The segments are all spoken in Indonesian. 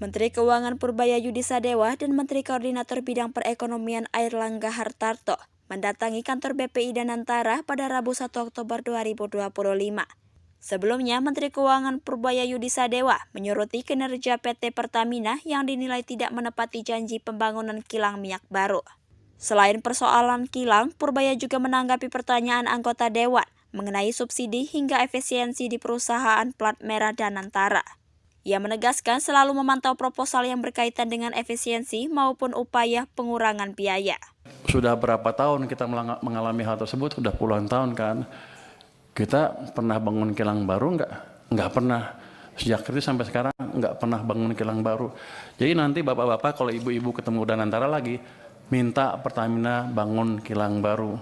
Menteri Keuangan Purbaya Yudisadewa dan Menteri Koordinator Bidang Perekonomian Airlangga Hartarto mendatangi kantor BPI Danantara pada Rabu 1 Oktober 2025. Sebelumnya, Menteri Keuangan Purbaya Yudisadewa menyoroti kinerja PT Pertamina yang dinilai tidak menepati janji pembangunan kilang minyak baru. Selain persoalan kilang, Purbaya juga menanggapi pertanyaan anggota Dewan mengenai subsidi hingga efisiensi di perusahaan plat merah Danantara. Ia menegaskan selalu memantau proposal yang berkaitan dengan efisiensi maupun upaya pengurangan biaya. Sudah berapa tahun kita mengalami hal tersebut, sudah puluhan tahun kan. Kita pernah bangun kilang baru nggak pernah. Sejak kritis sampai sekarang nggak pernah bangun kilang baru. Jadi nanti bapak-bapak kalau ibu-ibu ketemu Danantara lagi, minta Pertamina bangun kilang baru.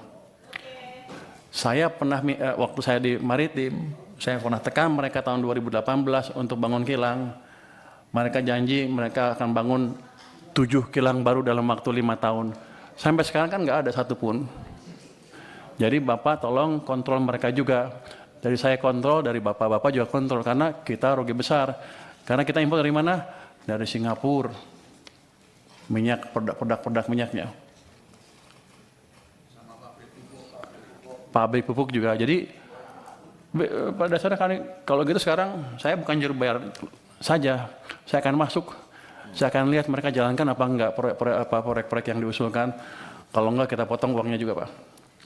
Saya pernah, waktu saya di Maritim, saya pernah tekan mereka tahun 2018 untuk bangun kilang. Mereka janji mereka akan bangun 7 kilang baru dalam waktu 5 tahun. Sampai sekarang kan nggak ada satupun. Jadi Bapak tolong kontrol mereka juga. Dari saya kontrol, dari Bapak-Bapak juga kontrol. Karena kita rugi besar. Karena kita impor dari mana? Dari Singapura. Minyak, produk minyaknya. Pabrik pupuk juga. Jadi pada dasarnya kalau gitu sekarang saya bukan juru bayar saja. Saya akan masuk. Saya akan lihat mereka jalankan apa enggak proyek-proyek yang diusulkan. Kalau enggak kita potong uangnya juga, Pak.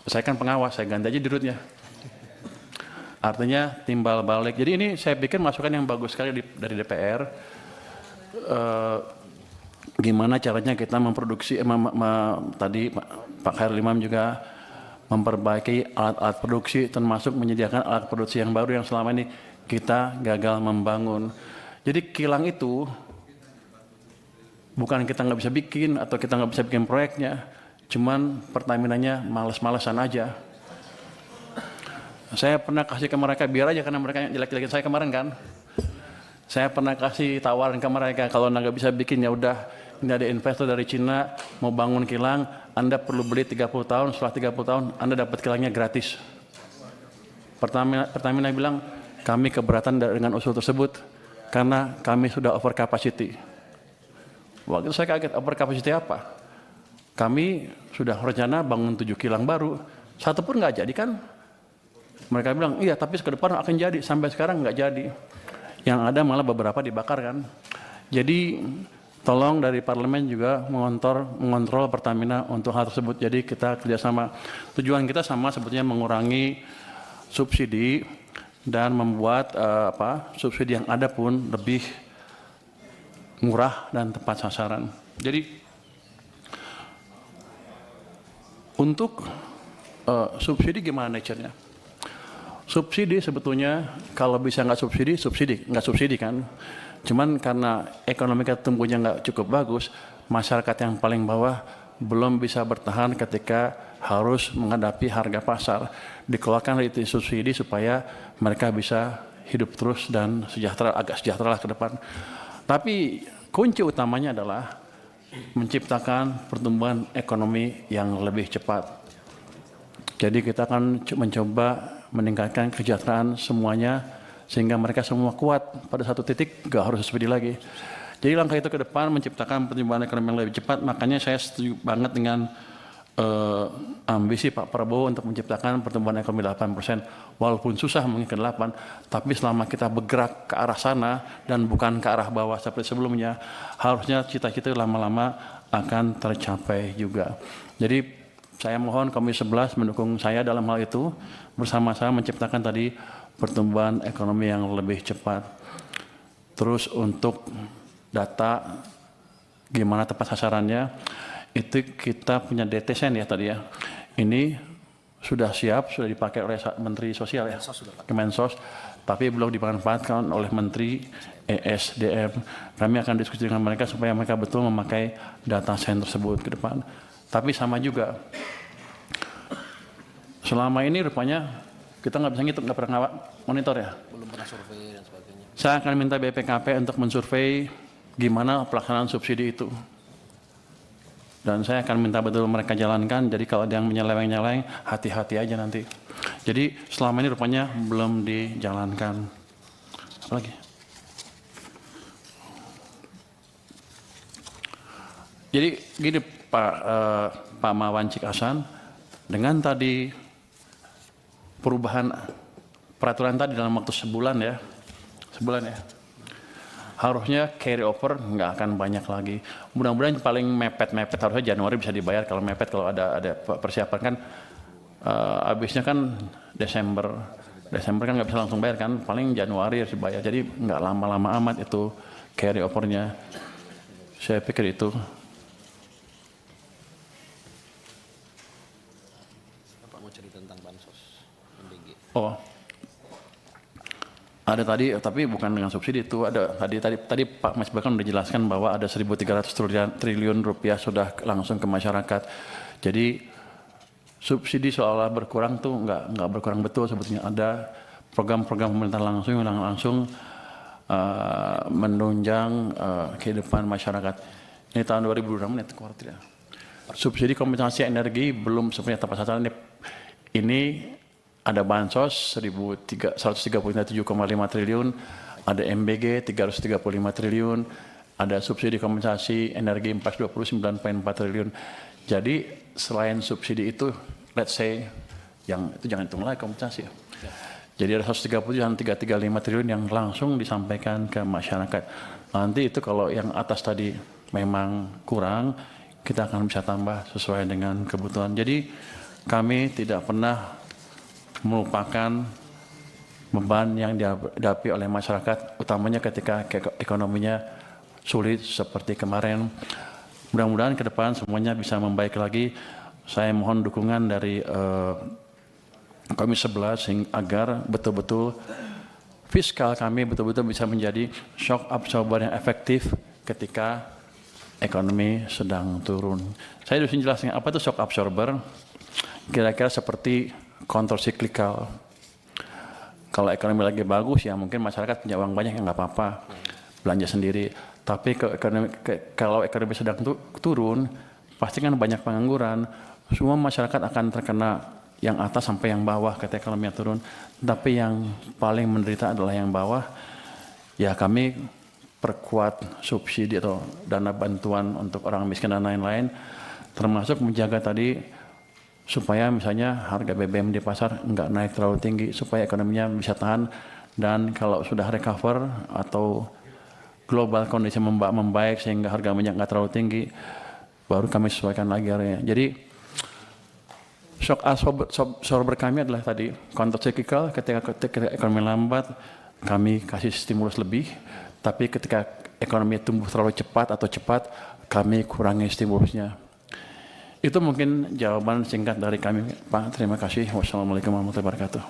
Saya kan pengawas, saya ganti aja dirutnya. Artinya timbal balik. Jadi ini saya pikir masukan yang bagus sekali dari DPR. Gimana caranya kita memproduksi, tadi Pak Khairul Imam juga memperbaiki alat-alat produksi, termasuk menyediakan alat produksi yang baru yang selama ini kita gagal membangun. Jadi kilang itu bukan kita nggak bisa bikin atau kita nggak bisa bikin proyeknya, cuman Pertaminanya males-malesan aja. Saya pernah kasih ke mereka biar aja karena mereka jelek-jelekin saya kemarin kan. Saya pernah kasih tawaran ke mereka kalau nggak bisa bikin ya udah. Ini ada investor dari Cina mau bangun kilang, Anda perlu beli 30 tahun, setelah 30 tahun Anda dapat kilangnya gratis. Pertamina bilang, kami keberatan dengan usul tersebut karena kami sudah over capacity. Waktu itu saya kaget, over capacity apa? Kami sudah rencana bangun 7 kilang baru, satu pun nggak jadi kan? Mereka bilang, iya tapi ke depan akan jadi, sampai sekarang nggak jadi. Yang ada malah beberapa dibakar kan. Jadi tolong dari parlemen juga mengontrol Pertamina untuk hal tersebut. Jadi kita kerjasama. Tujuan kita sama sebetulnya mengurangi subsidi dan membuat subsidi yang ada pun lebih murah dan tepat sasaran. Jadi untuk subsidi gimana nature-nya? Subsidi sebetulnya kalau bisa nggak subsidi kan. Cuman karena ekonomi kita tumbuhnya nggak cukup bagus, masyarakat yang paling bawah belum bisa bertahan ketika harus menghadapi harga pasar. Dikeluarkan itu subsidi supaya mereka bisa hidup terus dan agak sejahtera lah ke depan. Tapi kunci utamanya adalah menciptakan pertumbuhan ekonomi yang lebih cepat. Jadi kita akan mencoba meningkatkan kesejahteraan semuanya sehingga mereka semua kuat pada satu titik, nggak harus subsidi lagi. Jadi langkah itu ke depan menciptakan pertumbuhan ekonomi yang lebih cepat. Makanya saya setuju banget dengan ambisi Pak Prabowo untuk menciptakan pertumbuhan ekonomi 8%. Walaupun susah mungkin ke 8, tapi selama kita bergerak ke arah sana dan bukan ke arah bawah seperti sebelumnya, harusnya cita-cita lama-lama akan tercapai juga. Jadi saya mohon Komisi 11 mendukung saya dalam hal itu, bersama-sama menciptakan tadi pertumbuhan ekonomi yang lebih cepat. Terus untuk data gimana tepat sasarannya, itu kita punya DTSEN ya tadi ya. Ini sudah siap, sudah dipakai oleh Menteri Sosial ya, Kemensos, tapi belum dimanfaatkan oleh Menteri ESDM. Kami akan diskusi dengan mereka supaya mereka betul memakai data sen tersebut ke depan. Tapi sama juga, selama ini rupanya kita nggak bisa ngitung, nggak pernah monitor ya. Belum pernah survei dan sebagainya. Saya akan minta BPKP untuk mensurvei gimana pelaksanaan subsidi itu. Dan saya akan minta betul mereka jalankan, jadi kalau ada yang menyeleweng-nyeleweng, hati-hati aja nanti. Jadi selama ini rupanya belum dijalankan. Apa lagi? Jadi gini Pak Mawan Cikasan, dengan tadi perubahan peraturan tadi dalam waktu sebulan ya, harusnya carry over nggak akan banyak lagi. Mudah-mudahan paling mepet harusnya Januari bisa dibayar, kalau mepet kalau ada persiapan kan habisnya kan Desember kan nggak bisa langsung bayar kan, paling Januari harus dibayar, jadi nggak lama-lama amat itu carry overnya. Saya pikir itu. Bapak mau cerita tentang bansos MBG. Oh, ada tadi, tapi bukan dengan subsidi itu. Ada tadi Pak Mas Bahkan sudah jelaskan bahwa ada 1.300 triliun rupiah sudah langsung ke masyarakat. Jadi subsidi seolah berkurang tuh nggak berkurang betul sebetulnya. Ada program-program pemerintah langsung menunjang kehidupan masyarakat. Ini tahun 2026 ini kuartal ya. Subsidi kompensasi energi belum sebenarnya tepat sasaran. Ini ada bansos 137,5 triliun, ada MBG 335 triliun, ada subsidi kompensasi energi 429,4 triliun. Jadi selain subsidi itu, let's say yang itu jangan hitung lagi kompensasi. Jadi ada 130 dan 335 triliun yang langsung disampaikan ke masyarakat. Nanti itu kalau yang atas tadi memang kurang, kita akan bisa tambah sesuai dengan kebutuhan. Jadi kami tidak pernah melupakan beban yang dihadapi oleh masyarakat, utamanya ketika ekonominya sulit seperti kemarin. Mudah-mudahan ke depan semuanya bisa membaik lagi. Saya mohon dukungan dari Komisi 11 agar betul-betul fiskal kami betul-betul bisa menjadi shock absorber yang efektif ketika ekonomi sedang turun. Saya harus jelaskan apa itu shock absorber. Kira-kira seperti counter cyclical. Kalau ekonomi lagi bagus ya mungkin masyarakat punya uang banyak yang nggak apa-apa, belanja sendiri. Tapi kalau ekonomi sedang turun, pasti kan banyak pengangguran. Semua masyarakat akan terkena, yang atas sampai yang bawah ketika ekonomi turun. Tapi yang paling menderita adalah yang bawah. Ya kami perkuat subsidi atau dana bantuan untuk orang miskin dan lain-lain, termasuk menjaga tadi supaya misalnya harga BBM di pasar nggak naik terlalu tinggi, supaya ekonominya bisa tahan, dan kalau sudah recover atau global kondisi membaik sehingga harga minyak nggak terlalu tinggi, baru kami sesuaikan lagi harganya. Jadi shock absorber kami adalah tadi counter cyclical, ketika ekonomi lambat kami kasih stimulus lebih, tapi ketika ekonomi tumbuh terlalu cepat kami kurangi stimulusnya. Itu mungkin jawaban singkat dari kami, Pak. Terima kasih. Wassalamualaikum warahmatullahi wabarakatuh.